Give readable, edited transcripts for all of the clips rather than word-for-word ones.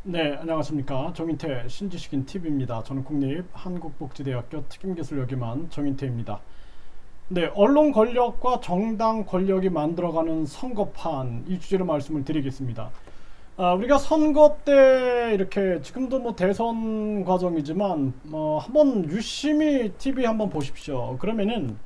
네, 안녕하십니까. 정인태 신지식인 TV입니다. 저는 국립 한국복지대학교 특임교수를 역임한 정인태입니다. 네, 언론 권력과 정당 권력이 만들어가는 선거판, 이 주제로 말씀을 드리겠습니다. 우리가 선거 때 이렇게 지금도 뭐 대선 과정이지만 한번 유심히 TV 한번 보십시오. 그러면은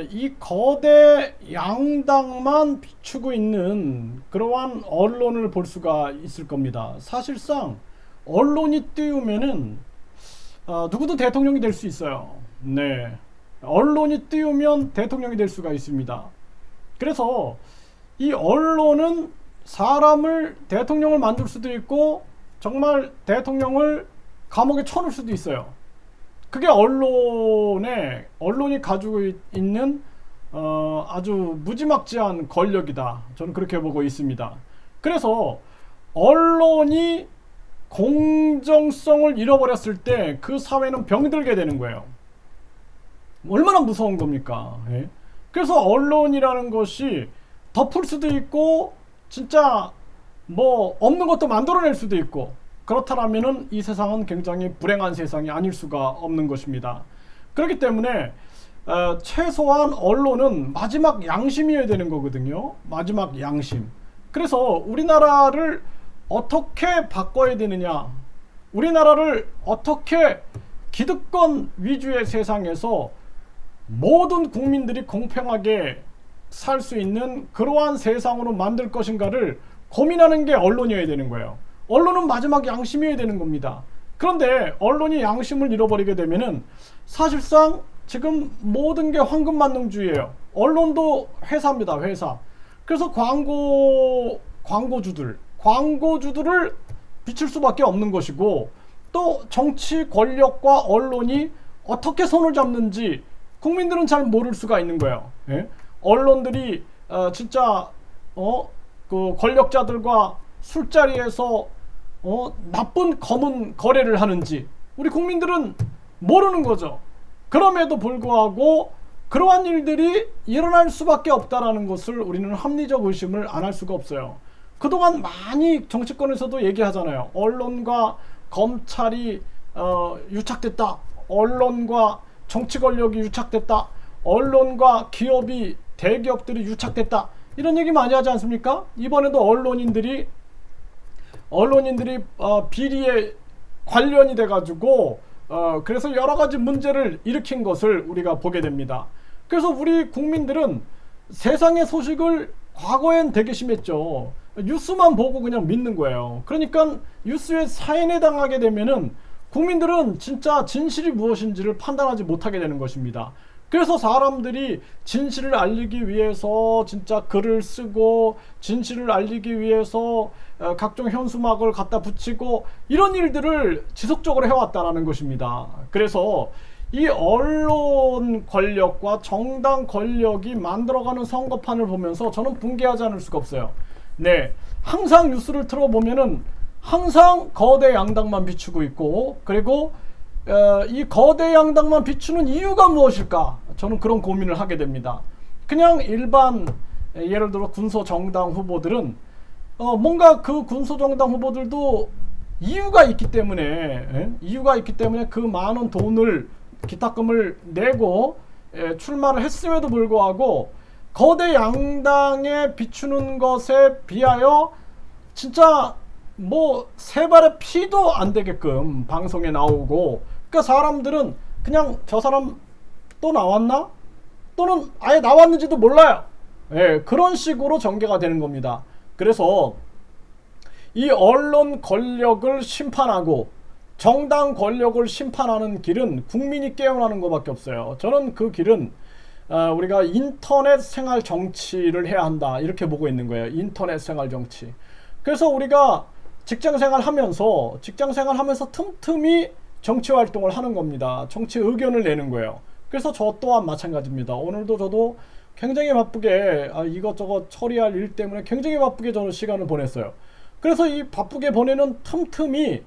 이 거대 양당만 비추고 있는 그러한 언론을 볼 수가 있을 겁니다. 사실상 언론이 띄우면은 누구도 대통령이 될 수 있어요. 네, 언론이 띄우면 대통령이 될 수가 있습니다. 그래서 이 언론은 사람을 대통령을 만들 수도 있고 정말 대통령을 감옥에 쳐놓을 수도 있어요. 그게 언론이 가지고 있는 아주 무지막지한 권력이다. 저는 그렇게 보고 있습니다. 그래서 언론이 공정성을 잃어버렸을 때 그 사회는 병들게 되는 거예요. 얼마나 무서운 겁니까? 예? 그래서 언론이라는 것이 덮을 수도 있고 진짜 뭐 없는 것도 만들어낼 수도 있고, 그렇다면은 이 세상은 굉장히 불행한 세상이 아닐 수가 없는 것입니다. 그렇기 때문에 최소한 언론은 마지막 양심이어야 되는 거거든요. 마지막 양심. 그래서 우리나라를 어떻게 바꿔야 되느냐, 우리나라를 어떻게 기득권 위주의 세상에서 모든 국민들이 공평하게 살 수 있는 그러한 세상으로 만들 것인가를 고민하는 게 언론이어야 되는 거예요. 언론은 마지막 양심이어야 되는 겁니다. 그런데 언론이 양심을 잃어버리게 되면은 사실상 지금 모든 게 황금만능주의예요. 언론도 회사입니다, 회사. 그래서 광고주들을 비칠 수밖에 없는 것이고, 또 정치 권력과 언론이 어떻게 손을 잡는지 국민들은 잘 모를 수가 있는 거예요. 예? 언론들이 진짜 그 권력자들과 술자리에서 나쁜 검은 거래를 하는지 우리 국민들은 모르는 거죠. 그럼에도 불구하고 그러한 일들이 일어날 수밖에 없다라는 것을 우리는 합리적 의심을 안 할 수가 없어요. 그동안 많이 정치권에서도 얘기하잖아요. 언론과 검찰이 유착됐다. 언론과 정치 권력이 유착됐다. 언론과 기업이, 대기업들이 유착됐다. 이런 얘기 많이 하지 않습니까? 이번에도 언론인들이 비리에 관련이 돼가지고 그래서 여러 가지 문제를 일으킨 것을 우리가 보게 됩니다. 그래서 우리 국민들은 세상의 소식을 과거엔 되게 심했죠. 뉴스만 보고 그냥 믿는 거예요. 그러니까 뉴스에 사인에 당하게 되면은 국민들은 진짜 진실이 무엇인지를 판단하지 못하게 되는 것입니다. 그래서 사람들이 진실을 알리기 위해서 진짜 글을 쓰고, 진실을 알리기 위해서 각종 현수막을 갖다 붙이고, 이런 일들을 지속적으로 해왔다는 것입니다. 그래서 이 언론 권력과 정당 권력이 만들어가는 선거판을 보면서 저는 붕괴하지 않을 수가 없어요. 네, 항상 뉴스를 틀어보면은 항상 거대 양당만 비추고 있고, 그리고 이 거대 양당만 비추는 이유가 무엇일까? 저는 그런 고민을 하게 됩니다. 그냥 일반 예를 들어 군소정당 후보들은 뭔가 그 군소정당 후보들도 이유가 있기 때문에 그 많은 돈을, 기탁금을 내고 출마를 했음에도 불구하고 거대 양당에 비추는 것에 비하여 진짜 뭐 세 발의 피도 안 되게끔 방송에 나오고, 그러니까 사람들은 그냥 저 사람 또 나왔나? 또는 아예 나왔는지도 몰라요. 예, 그런 식으로 전개가 되는 겁니다. 그래서 이 언론 권력을 심판하고 정당 권력을 심판하는 길은 국민이 깨어나는 것밖에 없어요. 저는 그 길은 우리가 인터넷 생활 정치를 해야 한다, 이렇게 보고 있는 거예요. 인터넷 생활 정치. 그래서 우리가 직장 생활하면서 틈틈이 정치 활동을 하는 겁니다. 정치 의견을 내는 거예요. 그래서 저 또한 마찬가지입니다. 오늘도 저도 굉장히 바쁘게 이것저것 처리할 일 때문에 굉장히 바쁘게 저는 시간을 보냈어요. 그래서 이 바쁘게 보내는 틈틈이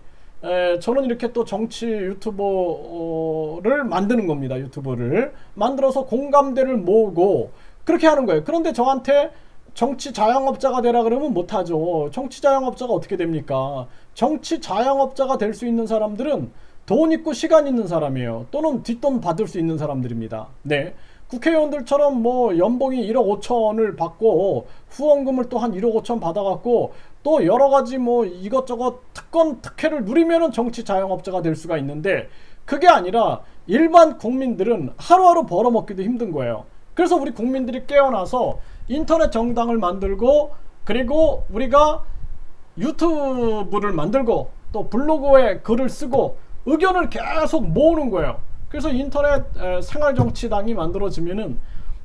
저는 이렇게 또 정치 유튜버를 만드는 겁니다. 유튜브를 만들어서 공감대를 모으고 그렇게 하는 거예요. 그런데 저한테 정치 자영업자가 되라 그러면 못하죠. 정치 자영업자가 어떻게 됩니까? 정치 자영업자가 될 수 있는 사람들은 돈 있고 시간 있는 사람이에요. 또는 뒷돈 받을 수 있는 사람들입니다. 네. 국회의원들처럼 뭐 연봉이 1억 5천을 받고 후원금을 또 한 1억 5천 받아갖고 또 여러 가지 뭐 이것저것 특권 특혜를 누리면은 정치 자영업자가 될 수가 있는데, 그게 아니라 일반 국민들은 하루하루 벌어먹기도 힘든 거예요. 그래서 우리 국민들이 깨어나서 인터넷 정당을 만들고, 그리고 우리가 유튜브를 만들고 또 블로그에 글을 쓰고 의견을 계속 모으는 거예요. 그래서 인터넷 생활정치당이 만들어지면은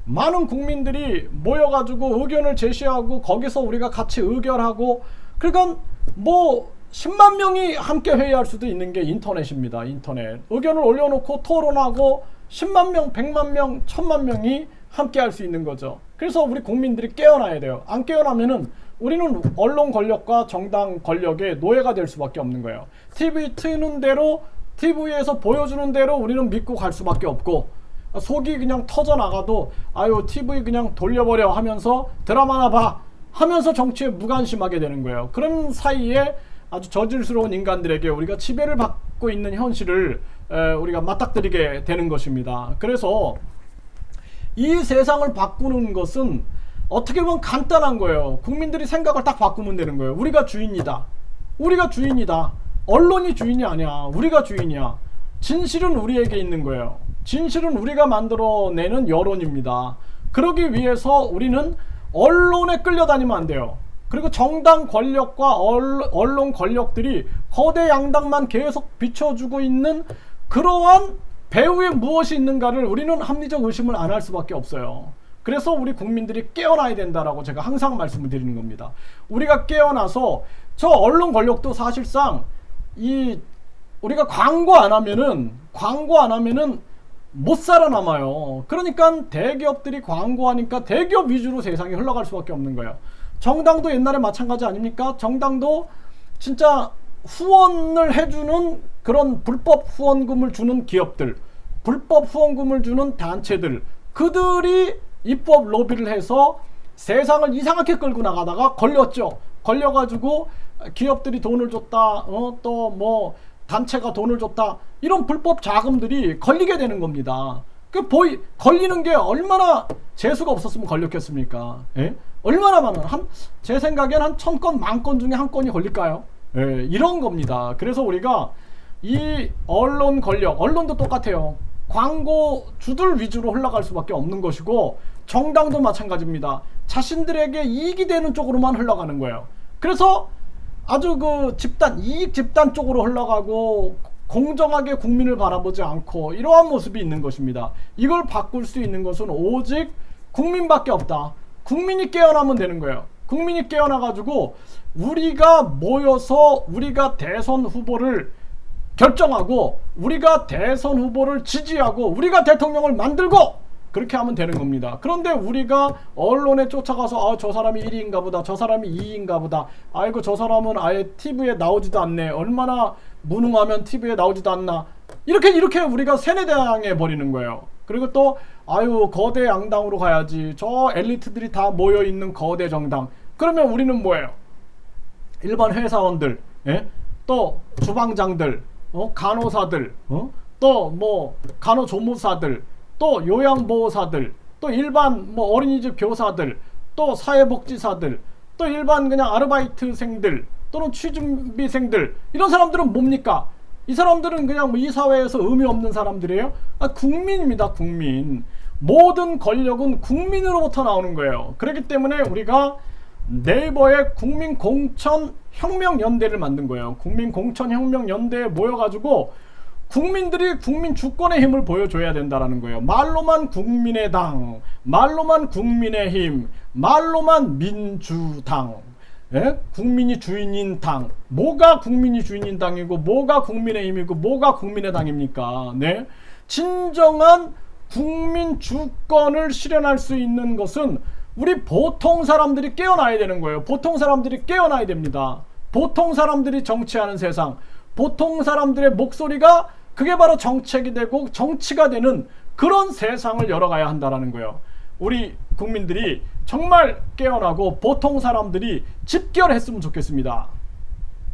많은 국민들이 모여가지고 의견을 제시하고 거기서 우리가 같이 의결하고, 그러니까 뭐 10만 명이 함께 회의할 수도 있는 게 인터넷입니다. 인터넷 의견을 올려놓고 토론하고 10만 명, 100만 명, 1000만 명이 함께 할 수 있는 거죠. 그래서 우리 국민들이 깨어나야 돼요. 안 깨어나면은 우리는 언론 권력과 정당 권력의 노예가 될 수밖에 없는 거예요. TV 트는 대로, TV에서 보여주는 대로 우리는 믿고 갈 수밖에 없고, 속이 그냥 터져나가도 아유 TV 그냥 돌려버려 하면서 드라마나 봐 하면서 정치에 무관심하게 되는 거예요. 그런 사이에 아주 저질스러운 인간들에게 우리가 지배를 받고 있는 현실을 우리가 맞닥뜨리게 되는 것입니다. 그래서 이 세상을 바꾸는 것은 어떻게 보면 간단한 거예요. 국민들이 생각을 딱 바꾸면 되는 거예요. 우리가 주인이다. 우리가 주인이다. 언론이 주인이 아니야. 우리가 주인이야. 진실은 우리에게 있는 거예요. 진실은 우리가 만들어내는 여론입니다. 그러기 위해서 우리는 언론에 끌려다니면 안 돼요. 그리고 정당 권력과 언론 권력들이 거대 양당만 계속 비춰주고 있는 그러한 배후에 무엇이 있는가를 우리는 합리적 의심을 안 할 수밖에 없어요. 그래서 우리 국민들이 깨어나야 된다라고 제가 항상 말씀을 드리는 겁니다. 우리가 깨어나서 저 언론 권력도 사실상 우리가 광고 안 하면은 못 살아남아요. 그러니까 대기업들이 광고하니까 대기업 위주로 세상이 흘러갈 수밖에 없는 거예요. 정당도 옛날에 마찬가지 아닙니까? 정당도 진짜 후원을 해주는 그런 불법 후원금을 주는 기업들, 불법 후원금을 주는 단체들, 그들이 입법 로비를 해서 세상을 이상하게 끌고 나가다가 걸렸죠. 걸려가지고 기업들이 돈을 줬다, 또 뭐 단체가 돈을 줬다, 이런 불법 자금들이 걸리게 되는 겁니다. 걸리는 게 얼마나 재수가 없었으면 걸렸겠습니까? 예? 얼마나 많은, 제 생각엔 한 1000건, 10,000건 중에 한 건이 걸릴까요? 예, 이런 겁니다. 그래서 우리가 이 언론 권력, 언론도 똑같아요. 광고주들 위주로 흘러갈 수밖에 없는 것이고, 정당도 마찬가지입니다. 자신들에게 이익이 되는 쪽으로만 흘러가는 거예요. 그래서 아주 이익 집단 쪽으로 흘러가고 공정하게 국민을 바라보지 않고 이러한 모습이 있는 것입니다. 이걸 바꿀 수 있는 것은 오직 국민밖에 없다. 국민이 깨어나면 되는 거예요. 국민이 깨어나가지고 우리가 모여서 우리가 대선 후보를 결정하고 우리가 대선 후보를 지지하고 우리가 대통령을 만들고 그렇게 하면 되는 겁니다. 그런데 우리가 언론에 쫓아가서 저 사람이 1위인가 보다, 저 사람이 2위인가 보다, 아이고 저 사람은 아예 TV에 나오지도 않네, 얼마나 무능하면 TV에 나오지도 않나, 이렇게 우리가 세뇌당해 버리는 거예요. 그리고 또 아유 거대 양당으로 가야지, 저 엘리트들이 다 모여있는 거대 정당, 그러면 우리는 뭐예요? 일반 회사원들, 예? 또 주방장들, 간호사들, 또 뭐 간호조무사들, 또 요양보호사들, 또 일반 뭐 어린이집 교사들, 또 사회복지사들, 또 일반 그냥 아르바이트생들 또는 취준비생들, 이런 사람들은 뭡니까? 이 사람들은 그냥 뭐 이 사회에서 의미 없는 사람들이에요? 국민입니다. 국민. 모든 권력은 국민으로부터 나오는 거예요. 그렇기 때문에 우리가 네이버에 국민공천혁명연대를 만든 거예요. 국민공천혁명연대에 모여가지고 국민들이 국민 주권의 힘을 보여줘야 된다라는 거예요. 말로만 국민의당, 말로만 국민의힘, 말로만 민주당, 예? 국민이 주인인 당. 뭐가 국민이 주인인 당이고 뭐가 국민의힘이고 뭐가 국민의당입니까? 네? 진정한 국민 주권을 실현할 수 있는 것은 우리 보통 사람들이 깨어나야 되는 거예요. 보통 사람들이 깨어나야 됩니다. 보통 사람들이 정치하는 세상, 보통 사람들의 목소리가 그게 바로 정책이 되고 정치가 되는 그런 세상을 열어가야 한다라는 거예요. 우리 국민들이 정말 깨어나고 보통 사람들이 집결했으면 좋겠습니다.